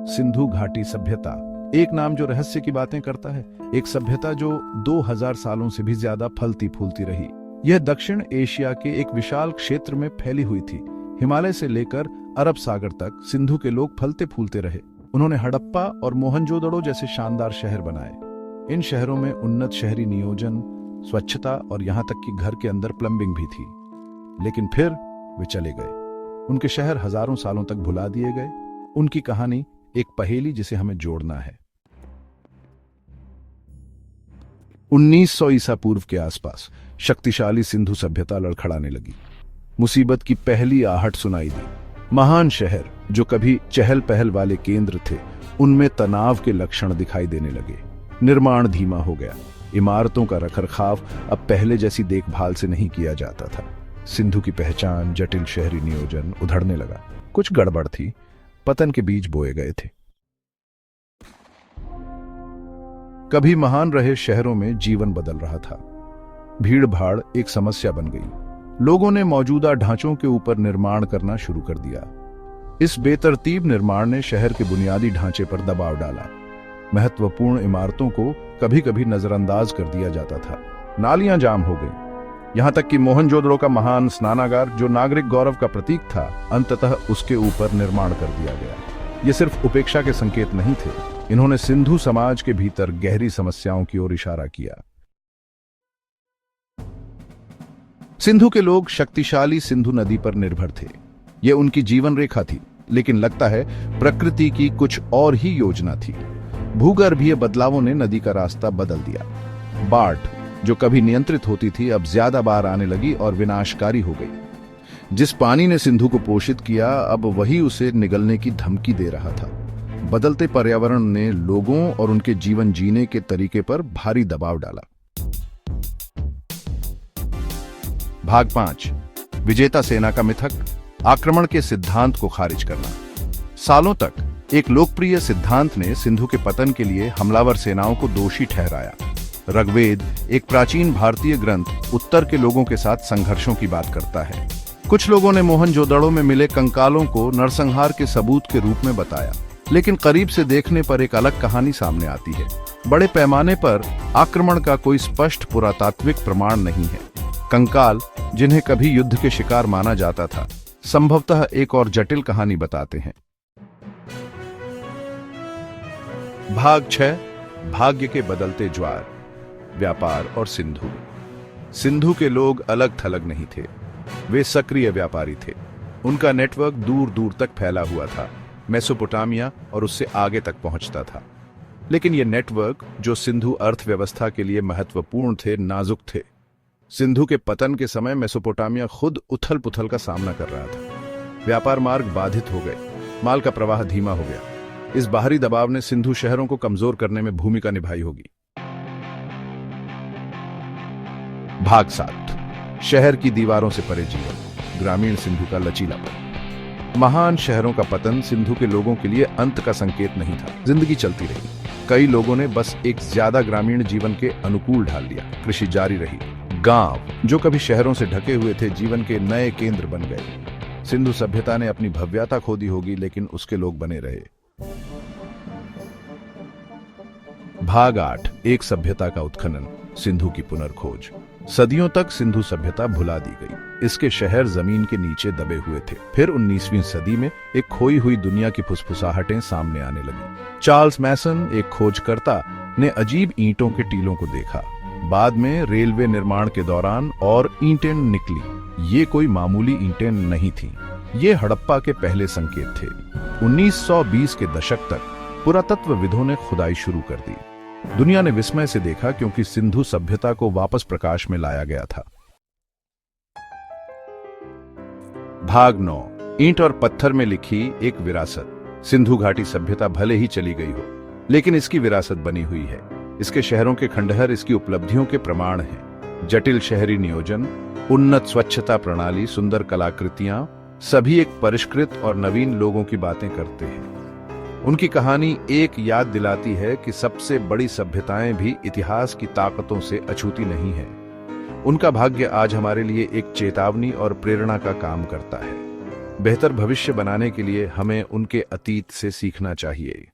सिंधु घाटी सभ्यता, एक नाम जो रहस्य की बातें करता है। एक सभ्यता जो 2000 सालों से भी ज्यादा फलती फूलती रही। यह दक्षिण एशिया के एक विशाल क्षेत्र में फैली हुई थी। हिमालय से लेकर अरब सागर तक सिंधु के लोग फलते फूलते रहे। उन्होंने हड़प्पा और मोहनजोदड़ो जैसे शानदार शहर बनाए। इन शहरों में उन्नत शहरी नियोजन, स्वच्छता और यहां तक कि घर के अंदर प्लम्बिंग भी थी। लेकिन फिर वे चले गए। उनके शहर हजारों सालों तक भुला दिए गए। उनकी कहानी एक पहेली जिसे हमें जोड़ना है। 1900 ईसा पूर्व के आसपास शक्तिशाली सिंधु सभ्यता लड़खड़ाने लगी। मुसीबत की पहली आहट सुनाई दी। महान शहर जो कभी चहल पहल वाले केंद्र थे, उनमें तनाव के लक्षण दिखाई देने लगे। निर्माण धीमा हो गया। इमारतों का रखरखाव अब पहले जैसी देखभाल से नहीं किया जाता था। सिंधु की पहचान, जटिल शहरी नियोजन उधड़ने लगा। कुछ गड़बड़ थी। पतन के बीज बोए गए थे। कभी महान रहे शहरों में जीवन बदल रहा था। भीड़ भाड़ एक समस्या बन गई। लोगों ने मौजूदा ढांचों के ऊपर निर्माण करना शुरू कर दिया। इस बेतरतीब निर्माण ने शहर के बुनियादी ढांचे पर दबाव डाला। महत्वपूर्ण इमारतों को कभी कभी नजरअंदाज कर दिया जाता था। नालियां जाम हो गई। यहां तक कि मोहनजोदड़ो का महान स्नानागार, जो नागरिक गौरव का प्रतीक था, अंततः उसके ऊपर निर्माण कर दिया गया। ये सिर्फ उपेक्षा के संकेत नहीं थे। इन्होंने सिंधु समाज के भीतर गहरी समस्याओं की ओर इशारा किया। सिंधु के लोग शक्तिशाली सिंधु नदी पर निर्भर थे। यह उनकी जीवन रेखा थी। लेकिन लगता है प्रकृति की कुछ और ही योजना थी। भूगर्भीय बदलावों ने नदी का रास्ता बदल दिया। बाढ़ जो कभी नियंत्रित होती थी, अब ज्यादा बार आने लगी और विनाशकारी हो गई। जिस पानी ने सिंधु को पोषित किया, अब वही उसे निगलने की धमकी दे रहा था। बदलते पर्यावरण ने लोगों और उनके जीवन जीने के तरीके पर भारी दबाव डाला। भाग 5, विजेता सेना का मिथक, आक्रमण के सिद्धांत को खारिज करना। सालों तक एक लोकप्रिय सिद्धांत ने सिंधु के पतन के लिए हमलावर सेनाओं को दोषी ठहराया। ऋग्वेद, एक प्राचीन भारतीय ग्रंथ, उत्तर के लोगों के साथ संघर्षों की बात करता है। कुछ लोगों ने मोहनजोदड़ो में मिले कंकालों को नरसंहार के सबूत के रूप में बताया। लेकिन करीब से देखने पर एक अलग कहानी सामने आती है। बड़े पैमाने पर आक्रमण का कोई स्पष्ट पुरातात्विक प्रमाण नहीं है। कंकाल, जिन्हें कभी युद्ध के शिकार माना जाता था, संभवतः एक और जटिल कहानी बताते हैं। भाग 6, भाग्य के बदलते ज्वार, व्यापार और सिंधु। सिंधु के लोग अलग थलग नहीं थे। वे सक्रिय व्यापारी थे। उनका नेटवर्क दूर दूर तक फैला हुआ था। मेसोपोटामिया और उससे आगे तक पहुंचता था। लेकिन यह नेटवर्क, जो सिंधु अर्थव्यवस्था के लिए महत्वपूर्ण थे, नाजुक थे। सिंधु के पतन के समय मेसोपोटामिया खुद उथल पुथल का सामना कर रहा था। व्यापार मार्ग बाधित हो गए। माल का प्रवाह धीमा हो गया। इस बाहरी दबाव ने सिंधु शहरों को कमजोर करने में भूमिका निभाई होगी। भाग 7, शहर की दीवारों से परे जीवन, ग्रामीण सिंधु का लचीलापन। महान शहरों का पतन सिंधु के लोगों के लिए अंत का संकेत नहीं था। जिंदगी चलती रही। कई लोगों ने बस एक ज्यादा ग्रामीण जीवन के अनुकूल ढाल लिया। कृषि जारी रही। गांव, जो कभी शहरों से ढके हुए थे, जीवन के नए केंद्र बन गए। सिंधु सभ्यता ने अपनी भव्यता खो दी होगी, लेकिन उसके लोग बने रहे। भाग 8, एक सभ्यता का उत्खनन, सिंधु की पुनर्खोज। सदियों तक सिंधु सभ्यता भुला दी गई। इसके शहर जमीन के नीचे दबे हुए थे। फिर 19वीं सदी में एक खोई हुई दुनिया की फुसफुसाहटें सामने आने लगी। चार्ल्स मैसन, एक खोजकर्ता, ने अजीब ईंटों के टीलों को देखा। बाद में रेलवे निर्माण के दौरान और ईंटें निकली। ये कोई मामूली ईंटें नहीं थीं। ये हड़प्पा के पहले संकेत थे। 1920 के दशक तक पुरातत्वविदों ने खुदाई शुरू कर दी। दुनिया ने विस्मय से देखा, क्योंकि सिंधु सभ्यता को वापस प्रकाश में लाया गया था। भाग 9, ईंट और पत्थर में लिखी एक विरासत। सिंधु घाटी सभ्यता भले ही चली गई हो, लेकिन इसकी विरासत बनी हुई है। इसके शहरों के खंडहर इसकी उपलब्धियों के प्रमाण हैं। जटिल शहरी नियोजन, उन्नत स्वच्छता प्रणाली, सुंदर कलाकृतियां, सभी एक परिष्कृत और नवीन लोगों की बातें करते हैं। उनकी कहानी एक याद दिलाती है कि सबसे बड़ी सभ्यताएं भी इतिहास की ताकतों से अछूती नहीं हैं। उनका भाग्य आज हमारे लिए एक चेतावनी और प्रेरणा का काम करता है। बेहतर भविष्य बनाने के लिए हमें उनके अतीत से सीखना चाहिए।